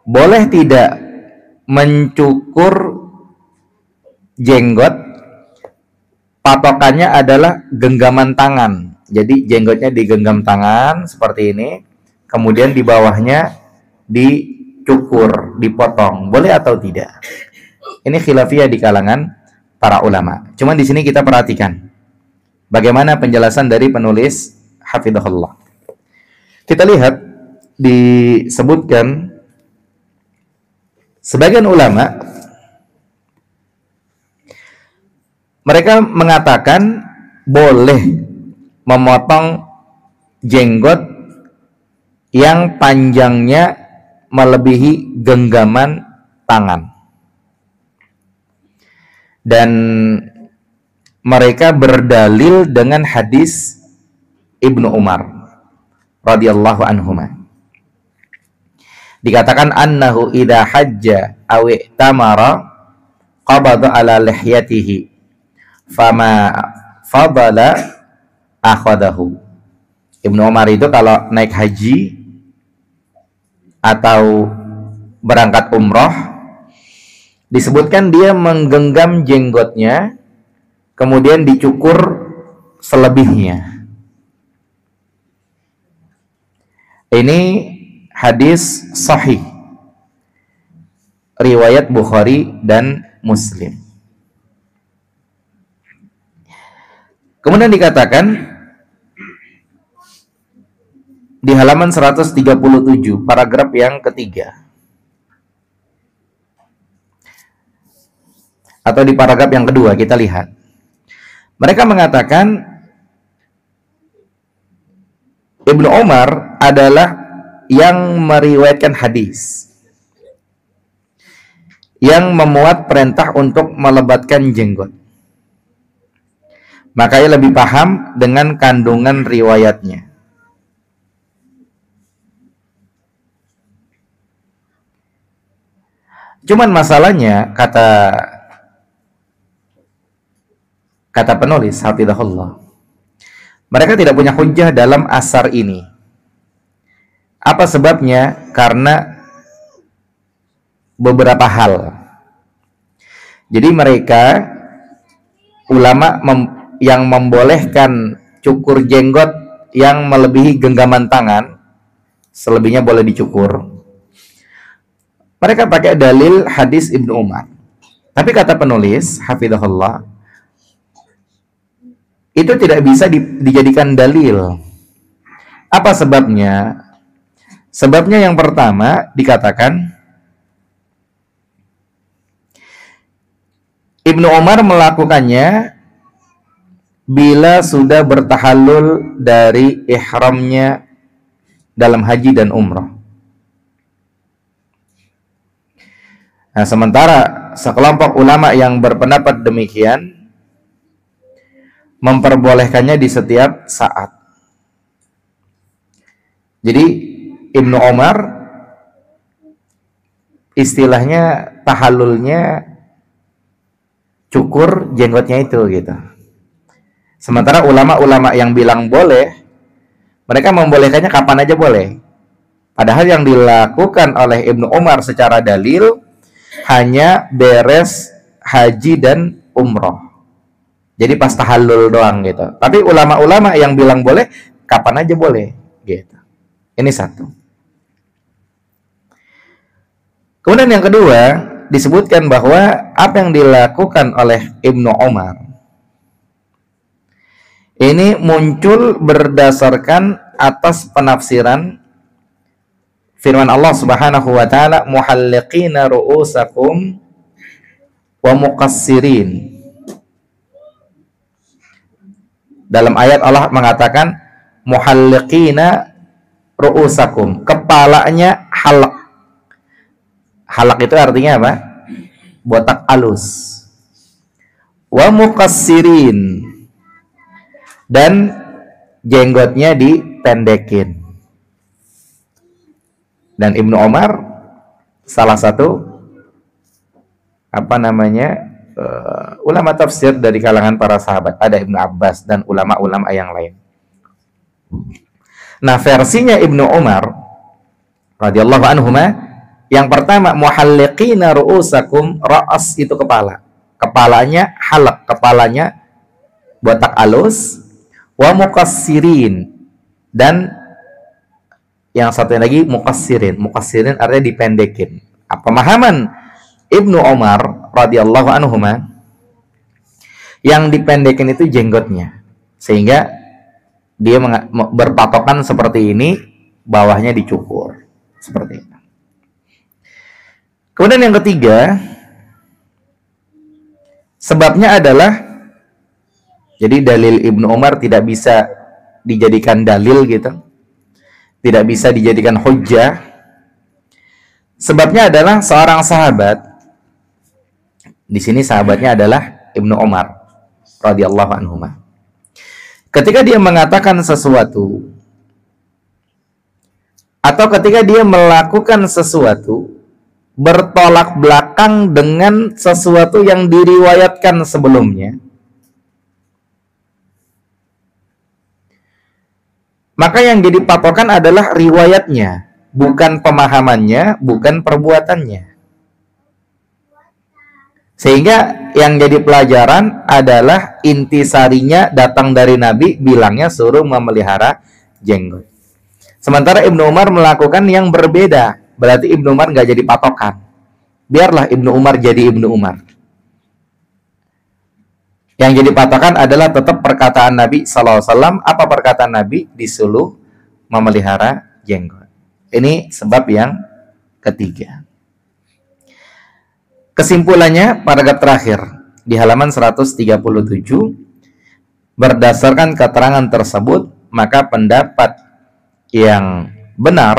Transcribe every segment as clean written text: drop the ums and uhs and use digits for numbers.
boleh tidak mencukur jenggot, patokannya adalah genggaman tangan. Jadi jenggotnya digenggam tangan seperti ini, kemudian di bawahnya dicukur, dipotong. Boleh atau tidak? Ini khilafiyah di kalangan para ulama. Cuman di sini kita perhatikan bagaimana penjelasan dari penulis hafizahullah. Kita lihat disebutkan sebagian ulama mereka mengatakan boleh memotong jenggot yang panjangnya melebihi genggaman tangan. Dan mereka berdalil dengan hadis Ibnu Umar radhiyallahu anhuma. Dikatakan annahu idza hajja aw i'tamara qabada ala lihyatihi fama fadala akhadahu. Ibnu Umar itu kalau naik haji atau berangkat umroh, disebutkan dia menggenggam jenggotnya kemudian dicukur selebihnya. Ini hadis sahih riwayat Bukhari dan Muslim. Kemudian dikatakan di halaman 137 paragraf yang ketiga atau di paragraf yang kedua, kita lihat mereka mengatakan Ibnu Umar adalah yang meriwayatkan hadis yang memuat perintah untuk melebatkan jenggot, makanya lebih paham dengan kandungan riwayatnya. Cuman masalahnya kata penulis hafizahullah, mereka tidak punya hujjah dalam asar ini. Apa sebabnya? Karena beberapa hal. Jadi mereka ulama yang membolehkan cukur jenggot yang melebihi genggaman tangan, selebihnya boleh dicukur. Mereka pakai dalil hadis Ibnu Umar. Tapi kata penulis hafizahullah, itu tidak bisa dijadikan dalil. Apa sebabnya? Sebabnya yang pertama dikatakan Ibnu Umar melakukannya bila sudah bertahallul dari ihramnya dalam haji dan umrah. Nah, sementara sekelompok ulama yang berpendapat demikian memperbolehkannya di setiap saat. Jadi Ibnu Umar istilahnya tahallulnya cukur jenggotnya itu gitu. Sementara ulama-ulama yang bilang boleh, mereka membolehkannya kapan aja boleh. Padahal yang dilakukan oleh Ibnu Umar secara dalil hanya beres haji dan umroh. Jadi pas tahallul doang gitu. Tapi ulama-ulama yang bilang boleh, kapan aja boleh gitu. Ini satu. Kemudian yang kedua, disebutkan bahwa apa yang dilakukan oleh Ibnu Umar ini muncul berdasarkan atas penafsiran firman Allah Subhanahu wa taala, muhalliqina ru'usakum wa muqassirin. Dalam ayat Allah mengatakan muhalliqina ru'usakum, kepalanya halak. Halak itu artinya apa? Botak alus. Wa muqassirin, dan jenggotnya dipendekin. Dan Ibnu Umar salah satu ulama tafsir dari kalangan para sahabat. Ada Ibnu Abbas dan ulama-ulama yang lain. Nah, versinya Ibnu Umar radhiyallahu anhuma Yang pertama, muhalliqina ru'usakum, ra'as itu kepala. Kepalanya halak, kepalanya botak alus, wa muqassirin, dan yang satu lagi muqassirin. Muqassirin artinya dipendekin. Pemahaman Ibnu Umar radhiyallahu anhuma, yang dipendekin itu jenggotnya, sehingga dia berpatokan seperti ini, bawahnya dicukur seperti itu. Kemudian yang ketiga, sebabnya adalah, jadi dalil Ibnu Umar tidak bisa dijadikan dalil gitu, tidak bisa dijadikan hujjah. Sebabnya adalah seorang sahabat, di sini sahabatnya adalah Ibnu Umar radhiyallahu anhu. Ketika dia mengatakan sesuatu, atau ketika dia melakukan sesuatu, bertolak belakang dengan sesuatu yang diriwayatkan sebelumnya, maka yang jadi patokan adalah riwayatnya, bukan pemahamannya, bukan perbuatannya. Sehingga yang jadi pelajaran adalah intisarinya datang dari Nabi, bilangnya suruh memelihara jenggot. Sementara Ibnu Umar melakukan yang berbeda, berarti Ibnu Umar nggak jadi patokan. Biarlah Ibnu Umar jadi Ibnu Umar. Yang jadi patokan adalah tetap perkataan Nabi SAW. Apa perkataan Nabi? Disuruh memelihara jenggot. Ini sebab yang ketiga. Kesimpulannya, paragraf terakhir di halaman 137, berdasarkan keterangan tersebut, maka pendapat yang benar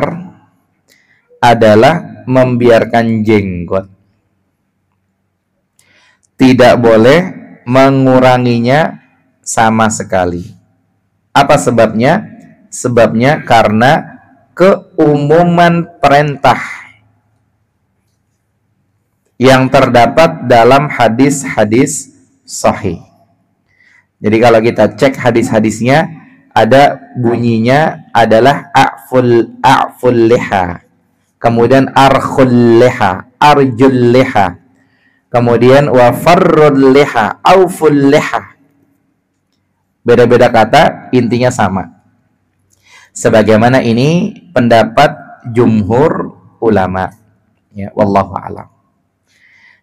adalah membiarkan jenggot. Tidak boleh menguranginya sama sekali. Apa sebabnya? Sebabnya karena keumuman perintah yang terdapat dalam hadis-hadis sahih. Jadi kalau kita cek hadis-hadisnya, ada bunyinya adalah a'ful liha, kemudian arkhul liha, arjul liha, kemudian wa farrul liha, auful liha. Beda-beda kata, intinya sama. Sebagaimana ini pendapat jumhur ulama. Ya, wallahu a'lam.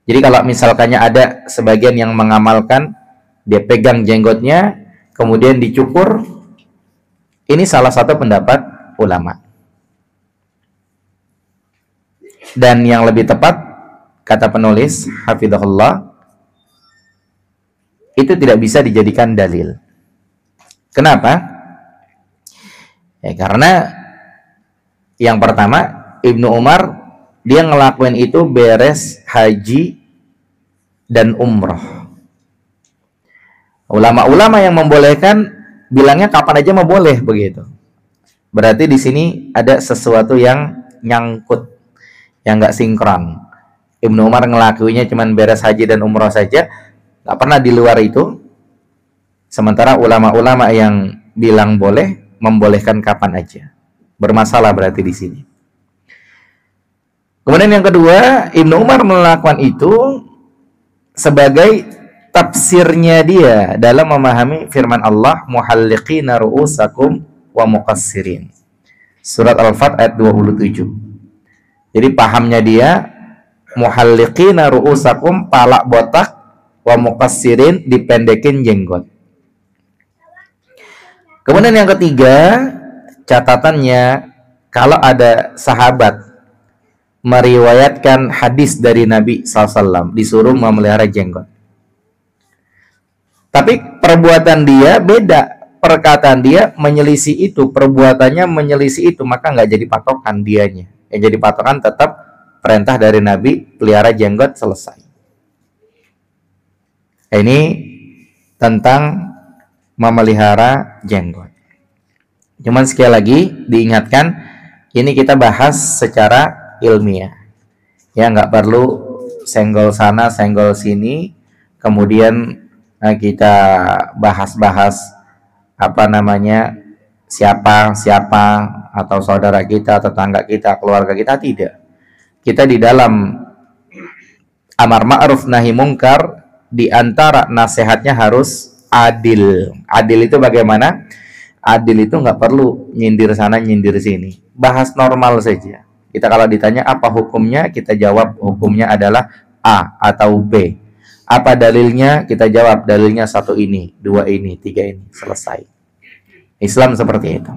Jadi kalau misalkannya ada sebagian yang mengamalkan, dia pegang jenggotnya, kemudian dicukur, ini salah satu pendapat ulama. Dan yang lebih tepat, kata penulis, hafidhahullah, itu tidak bisa dijadikan dalil. Kenapa? Ya, karena yang pertama, Ibnu Umar, dia ngelakuin itu beres haji dan umroh. Ulama-ulama yang membolehkan bilangnya kapan aja mau boleh begitu. Berarti di sini ada sesuatu yang nyangkut, yang nggak sinkron. Ibnu Umar ngelakuinya cuman beres haji dan umroh saja, nggak pernah di luar itu. Sementara ulama-ulama yang bilang boleh, membolehkan kapan aja. Bermasalah berarti di sini. Kemudian yang kedua, Ibnu Umar melakukan itu sebagai tafsirnya dia dalam memahami firman Allah, muhalliqina ru'usakum wa muqassirin. Surat Al-Fat ayat 27. Jadi pahamnya dia, muhalliqina ru'usakum, pala botak, wa muqassirin, dipendekin jenggot. Kemudian yang ketiga, catatannya, kalau ada sahabat meriwayatkan hadis dari Nabi SAW, disuruh memelihara jenggot, tapi perbuatan dia beda, perkataan dia menyelisih itu, perbuatannya menyelisih itu, maka nggak jadi patokan dianya. Yang jadi patokan tetap perintah dari Nabi, pelihara jenggot, selesai. Ini tentang memelihara jenggot. Cuman sekali lagi diingatkan, ini kita bahas secara ilmiah, ya, nggak perlu senggol sana senggol sini, kemudian kita bahas-bahas siapa atau saudara kita, tetangga kita, keluarga kita. Tidak, kita di dalam amar ma'ruf nahi mungkar, di antara nasihatnya harus adil. Adil itu bagaimana? Adil itu nggak perlu nyindir sana nyindir sini, bahas normal saja. Kita kalau ditanya apa hukumnya, kita jawab hukumnya adalah A atau B. Apa dalilnya? Kita jawab dalilnya 1 ini, 2 ini, 3 ini, selesai. Islam seperti itu.